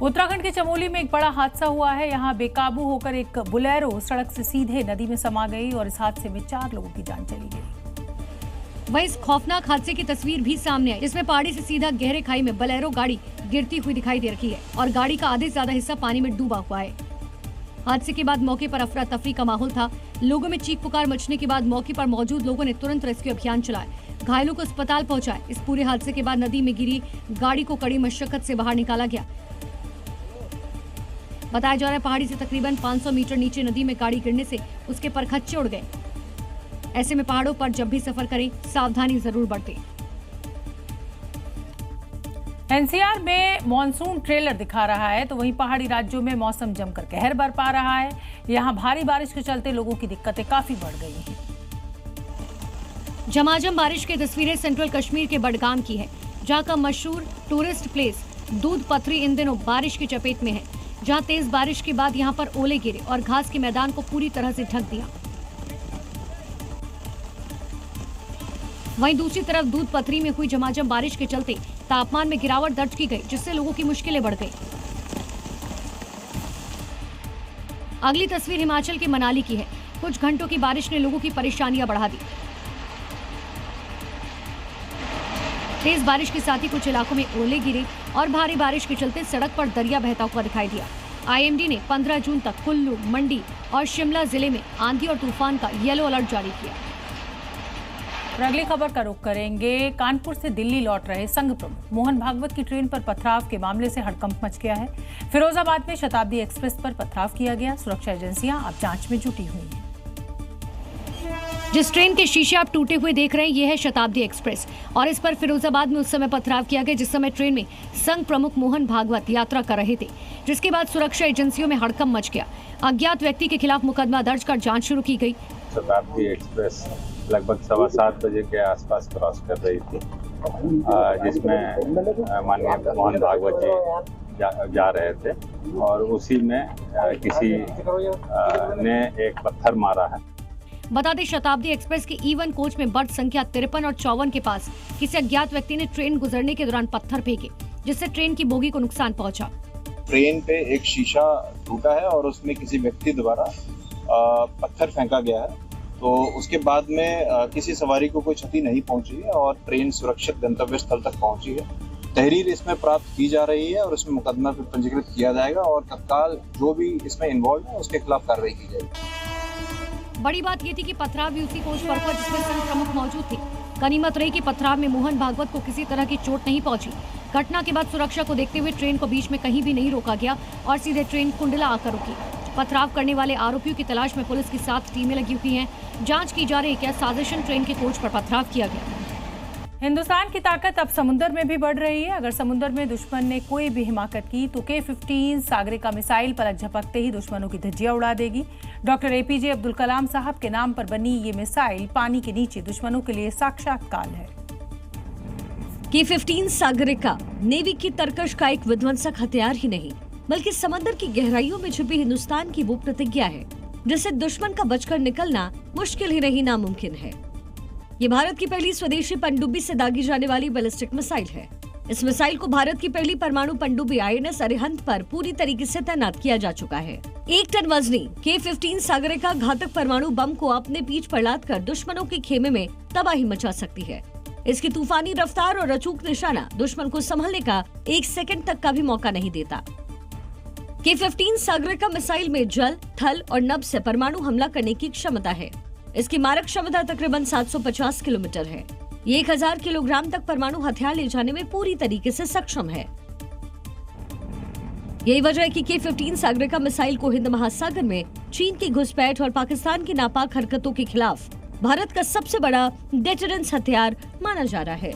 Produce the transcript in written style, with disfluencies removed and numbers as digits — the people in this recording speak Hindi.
उत्तराखंड के चमोली में एक बड़ा हादसा हुआ है। यहाँ बेकाबू होकर एक बोलेरो सड़क से सीधे नदी में समा गई और इस हादसे में 4 लोगों की जान चली गई। वहीं इस खौफनाक हादसे की तस्वीर भी सामने आई, जिसमें पहाड़ी से सीधा गहरे खाई में बोलेरो गाड़ी गिरती हुई दिखाई दे रही है और गाड़ी का आधे से ज्यादा हिस्सा पानी में डूबा हुआ है। हादसे के बाद मौके पर अफरा तफरी का माहौल था। लोगों में चीख पुकार मचने के बाद मौके पर मौजूद लोगों ने तुरंत रेस्क्यू अभियान चलाया, घायलों को अस्पताल पहुंचाया। इस पूरे हादसे के बाद नदी में गिरी गाड़ी को कड़ी मशक्कत से बाहर निकाला गया। बताया जा रहा है पहाड़ी से तकरीबन 500 मीटर नीचे नदी में गाड़ी गिरने से उसके परखच्चे उड़ गए। ऐसे में पहाड़ों पर जब भी सफर करें सावधानी जरूर बरतें। एनसीआर में मॉनसून ट्रेलर दिखा रहा है तो वहीं पहाड़ी राज्यों में मौसम जमकर कहर बरपा रहा है। यहाँ भारी बारिश के चलते लोगों की दिक्कतें काफी बढ़ गई हैं। झमाझम बारिश की तस्वीरें सेंट्रल कश्मीर के बडगाम की है, जहाँ का मशहूर टूरिस्ट प्लेस दूध पथरी इन दिनों बारिश की चपेट में है, जहाँ तेज बारिश के बाद यहाँ पर ओले गिरे और घास के मैदान को पूरी तरह से ढक दिया। वहीं दूसरी तरफ दूध पथरी में हुई झमाझम बारिश के चलते तापमान में गिरावट दर्ज की गई, जिससे लोगों की मुश्किलें बढ़ गई। अगली तस्वीर हिमाचल के मनाली की है। कुछ घंटों की बारिश ने लोगों की परेशानियां बढ़ा दी। तेज बारिश के साथ ही कुछ इलाकों में ओले गिरे और भारी बारिश के चलते सड़क पर दरिया बहता हुआ दिखाई दिया। आईएमडी ने 15 जून तक कुल्लू, मंडी और शिमला जिले में आंधी और तूफान का येलो अलर्ट जारी किया। और अगली खबर का रुख करेंगे। कानपुर से दिल्ली लौट रहे संघ प्रमुख मोहन भागवत की ट्रेन पर पथराव के मामले से हड़कंप मच गया है। फिरोजाबाद में शताब्दी एक्सप्रेस पर पथराव किया गया। सुरक्षा एजेंसियां अब जांच में जुटी हुई हैं। जिस ट्रेन के शीशे आप टूटे हुए देख रहे हैं, ये है शताब्दी एक्सप्रेस और इस पर फिरोजाबाद में उस समय पथराव किया गया जिस समय ट्रेन में संघ प्रमुख मोहन भागवत यात्रा कर रहे थे, जिसके बाद सुरक्षा एजेंसियों में हड़कंप मच गया। अज्ञात व्यक्ति के खिलाफ मुकदमा दर्ज कर जांच शुरू की गई। शताब्दी एक्सप्रेस लगभग 7:15 बजे के आसपास क्रॉस कर रही थी, जिसमें माननीय मोहन भागवत जी जा रहे थे और उसी में किसी ने एक पत्थर मारा है। बता दें शताब्दी एक्सप्रेस के E1 कोच में बर्थ संख्या 53 और 54 के पास किसी अज्ञात व्यक्ति ने ट्रेन गुजरने के दौरान पत्थर फेंके, जिससे ट्रेन की बोगी को नुकसान पहुंचा। ट्रेन पे एक शीशा टूटा है और उसमें किसी व्यक्ति द्वारा पत्थर फेंका गया है, तो उसके बाद में किसी सवारी को कोई क्षति नहीं पहुंची है और ट्रेन सुरक्षित गंतव्य स्थल तक पहुंची है। तहरीर इसमें प्राप्त की जा रही है और इसमें मुकदमा भी पंजीकृत किया जाएगा और तत्काल जो भी इसमें इन्वॉल्व है उसके खिलाफ कार्रवाई की जाएगी। बड़ी बात ये थी कि पथराव भी उसी कोच पर हुआ जिसमें संघ प्रमुख मौजूद थे। गनीमत रही कि पथराव में मोहन भागवत को किसी तरह की चोट नहीं पहुंची। घटना के बाद सुरक्षा को देखते हुए ट्रेन को बीच में कहीं भी नहीं रोका गया और सीधे ट्रेन कुंडला आकर रुकी। पथराव करने वाले आरोपियों की तलाश में पुलिस की 7 टीमें लगी हुई हैं। जांच की जा रही है क्या साजिशन ट्रेन के कोच पर पथराव किया गया। हिंदुस्तान की ताकत अब समुद्र में भी बढ़ रही है। अगर समुद्र में दुश्मन ने कोई भी हिमाकत की तो K-15 सागरिका मिसाइल पलक झपकते ही दुश्मनों की धज्जियां उड़ा देगी। डॉक्टर APJ अब्दुल कलाम साहब के नाम पर बनी ये मिसाइल पानी के नीचे दुश्मनों के लिए साक्षात काल है। K-15 सागरिका नेवी की तरकश का एक विध्वंसक हथियार ही नहीं, बल्कि समंदर की गहराइयों में छुपी हिंदुस्तान की वो प्रतिज्ञा है जिससे दुश्मन का बचकर निकलना मुश्किल ही नहीं नामुमकिन है। ये भारत की पहली स्वदेशी पनडुब्बी से दागी जाने वाली बैलिस्टिक मिसाइल है। इस मिसाइल को भारत की पहली परमाणु पनडुब्बी INS अरिहंत पर पूरी तरीके से तैनात किया जा चुका है। 1 टन वजनी K-15 सागरिका घातक परमाणु बम को अपने पीठ पर लादकर दुश्मनों के खेमे में तबाही मचा सकती है। इसकी तूफानी रफ्तार और अचूक निशाना दुश्मन को संभलने का 1 सेकंड तक का भी मौका नहीं देता। K-15 सागरिका मिसाइल में जल, थल और नभ से परमाणु हमला करने की क्षमता है। इसकी मारक क्षमता तकरीबन 750 किलोमीटर है। ये 1000 किलोग्राम तक परमाणु हथियार ले जाने में पूरी तरीके से सक्षम है। यही वजह है कि K-15 सागरिका मिसाइल को हिंद महासागर में चीन की घुसपैठ और पाकिस्तान की नापाक हरकतों के खिलाफ भारत का सबसे बड़ा डेटरेंस हथियार माना जा रहा है।